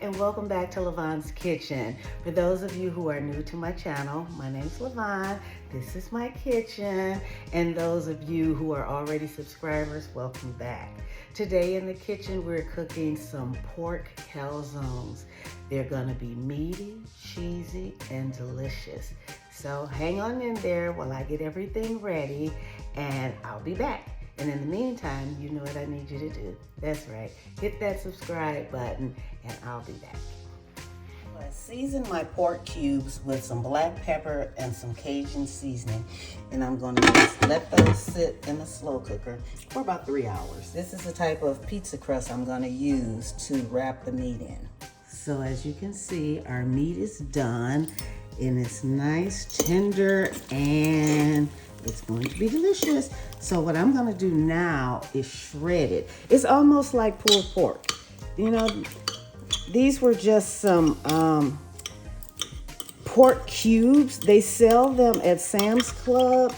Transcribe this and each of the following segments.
and welcome back to Lavonne's Kitchen. For those of you who are new to my channel, my name's Lavonne, this is my kitchen, and those of you who are already subscribers, welcome back. Today in the kitchen we're cooking some pork calzones. They're gonna be meaty, cheesy, and delicious. So hang on in there while I get everything ready and I'll be back. And in the meantime, you know what I need you to do. That's right, hit that subscribe button and I'll be back. I seasoned my pork cubes with some black pepper and some Cajun seasoning. And I'm gonna just let those sit in the slow cooker for about 3 hours. This is the type of pizza crust I'm gonna use to wrap the meat in. So as you can see, our meat is done and it's nice, tender, and it's going to be delicious. So what I'm gonna do now is shred it. It's almost like pulled pork. You know, these were just some pork cubes. They sell them at Sam's Club.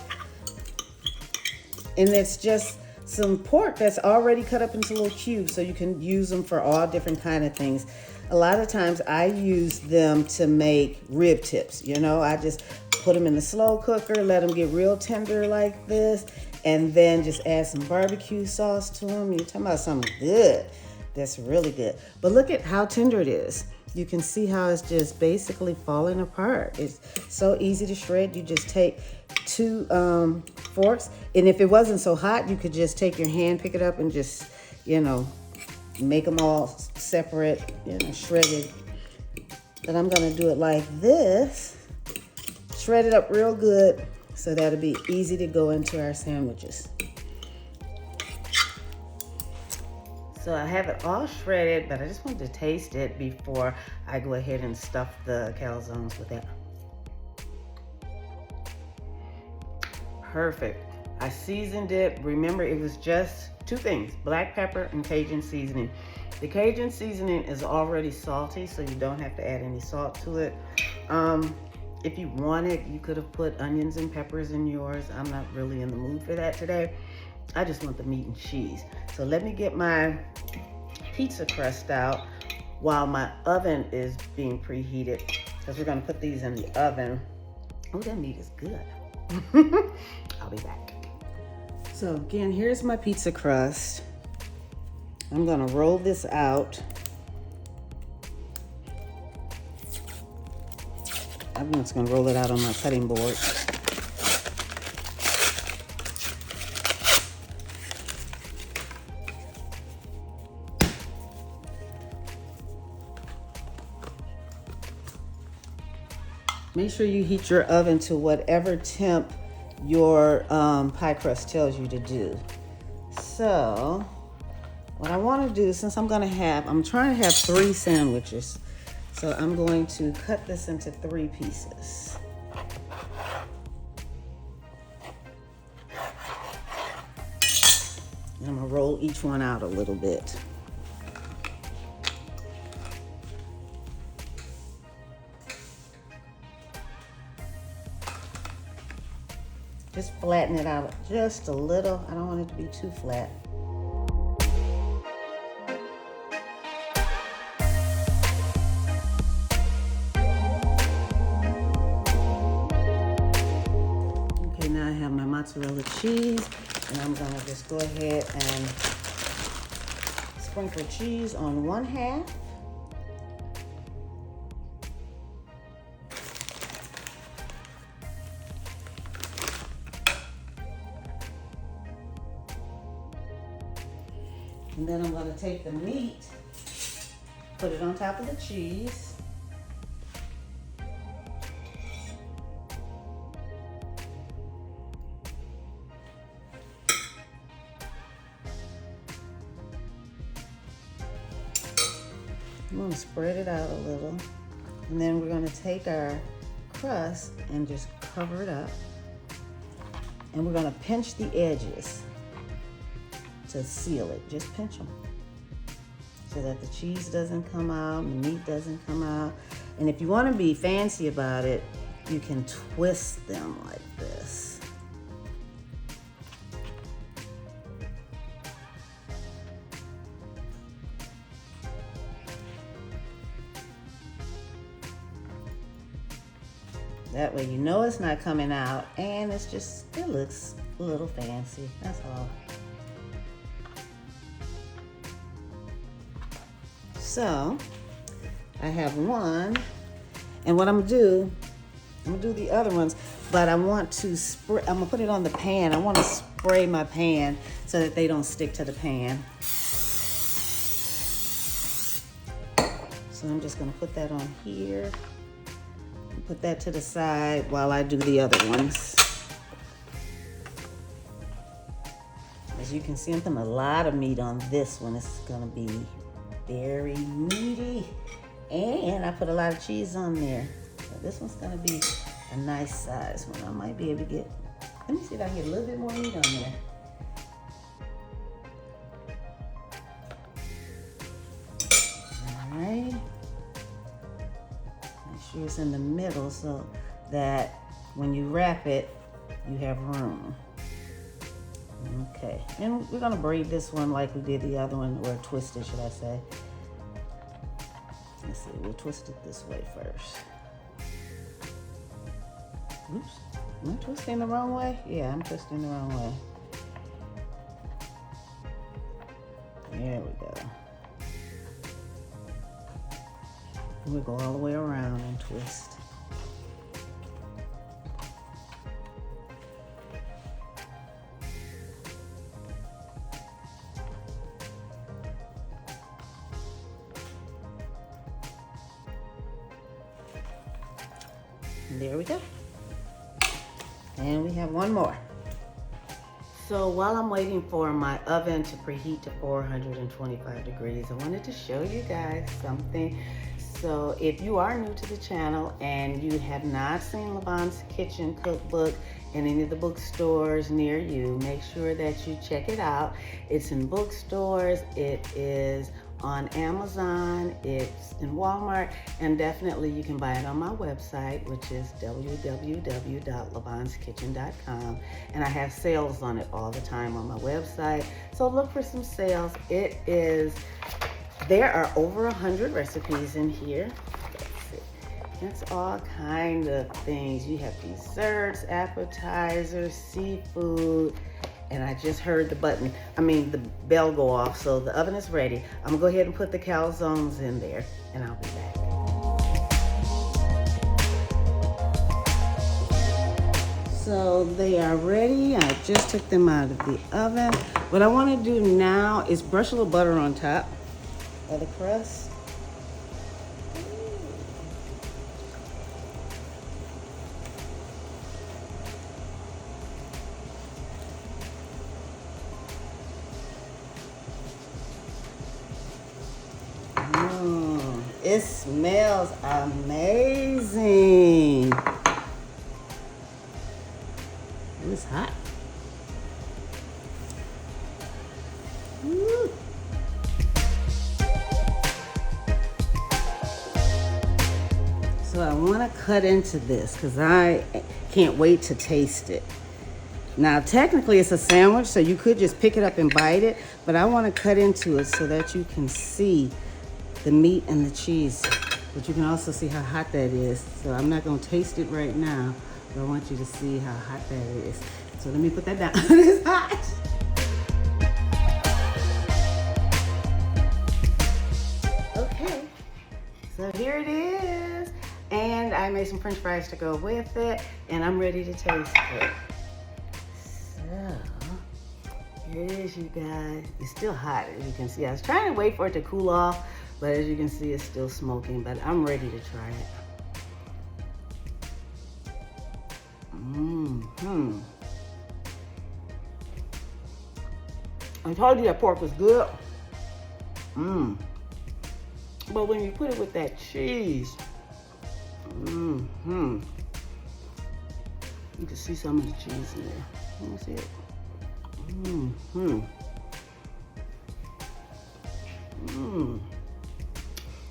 And it's just some pork that's already cut up into little cubes, so you can use them for all different kind of things. A lot of times I use them to make rib tips. You know, I just put them in the slow cooker, let them get real tender like this, and then just add some barbecue sauce to them. You're talking about something good. That's really good. But look at how tender it is. You can see how it's just basically falling apart. It's so easy to shred. You just take 2 forks, and if it wasn't so hot, you could just take your hand, pick it up, and just, you know, make them all separate, you know, shredded. But I'm gonna do it like this. Shred it up real good so that'll be easy to go into our sandwiches. So I have it all shredded, but I just wanted to taste it before I go ahead and stuff the calzones with it. Perfect. I seasoned it. Remember, it was just 2 things, black pepper and Cajun seasoning. The Cajun seasoning is already salty, so you don't have to add any salt to it. If you wanted, you could have put onions and peppers in yours. I'm not really in the mood for that today. I just want the meat and cheese. So let me get my pizza crust out while my oven is being preheated, because we're gonna put these in the oven. Oh, that meat is good. I'll be back. So again, here's my pizza crust. I'm gonna roll this out. I'm just gonna roll it out on my cutting board. Make sure you heat your oven to whatever temp your pie crust tells you to do. So what I want to do, since I'm trying to have 3 sandwiches, so I'm going to cut this into 3 pieces. And I'm gonna roll each one out a little bit. Just flatten it out just a little. I don't want it to be too flat. Okay, now I have my mozzarella cheese, and I'm gonna just go ahead and sprinkle cheese on 1/2. And then I'm going to take the meat, put it on top of the cheese. I'm going to spread it out a little. And then we're going to take our crust and just cover it up. And we're going to pinch the edges to seal it. Just pinch them so that the cheese doesn't come out and the meat doesn't come out. And if you want to be fancy about it, you can twist them like this. That way you know it's not coming out, and it looks a little fancy, that's all. So I have one, and what I'm gonna do the other ones, but I want to spray, I'm gonna put it on the pan. I want to spray my pan so that they don't stick to the pan. So I'm just gonna put that on here and put that to the side while I do the other ones. As you can see, I'm putting a lot of meat on this one. It's gonna be very meaty. And I put a lot of cheese on there. So this one's gonna be a nice size one. I might be able to get, let me see if I can get a little bit more meat on there. All right. Make sure it's in the middle so that when you wrap it, you have room. Okay, and we're gonna braid this one like we did the other one, or twist it, should I say. Let's see, we'll twist it this way first. Oops, am I twisting the wrong way? Yeah, I'm twisting the wrong way. There we go. We'll go all the way around and twist. And there we go. And we have one more. So while I'm waiting for my oven to preheat to 425 degrees, I wanted to show you guys something. So if you are new to the channel and you have not seen Lavonne's Kitchen cookbook in any of the bookstores near you, make sure that you check it out. It's in bookstores, it is on Amazon, it's in Walmart, and definitely you can buy it on my website, which is www.lavonneskitchen.com. And I have sales on it all the time on my website, so look for some sales. There are over 100 recipes in here. It's all kind of things. You have desserts, appetizers, seafood, and I just heard the bell go off, so the oven is ready. I'm gonna go ahead and put the calzones in there, and I'll be back. So they are ready. I just took them out of the oven. What I wanna do now is brush a little butter on top of the crust. It smells amazing. It's hot. Woo. So I want to cut into this because I can't wait to taste it. Now technically it's a sandwich, so you could just pick it up and bite it, but I want to cut into it so that you can see the meat and the cheese, but you can also see how hot that is. So I'm not going to taste it right now, but I want you to see how hot that is. So let me put that down. It's hot. Okay, so here it is, and I made some French fries to go with it, and I'm ready to taste it. So here it is, you guys. It's still hot, as you can see. I was trying to wait for it to cool off, but as you can see, it's still smoking, but I'm ready to try it. I told you that pork was good. But when you put it with that cheese, you can see some of the cheese in there. Let me see it.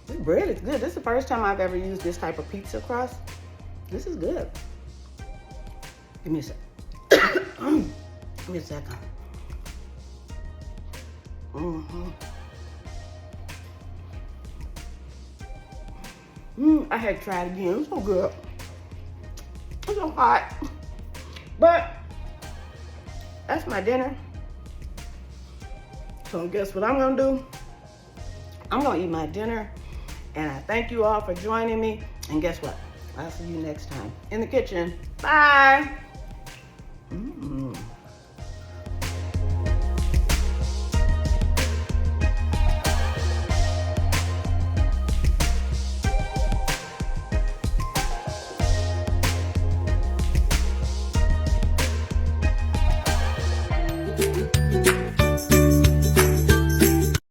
This bread is good. This is the first time I've ever used this type of pizza crust. This is good. Give me a sec. Give me a second. I had to try it again. It's so good. It's so hot. But that's my dinner. So guess what I'm gonna do? I'm gonna eat my dinner, and I thank you all for joining me. And guess what? I'll see you next time in the kitchen. Bye.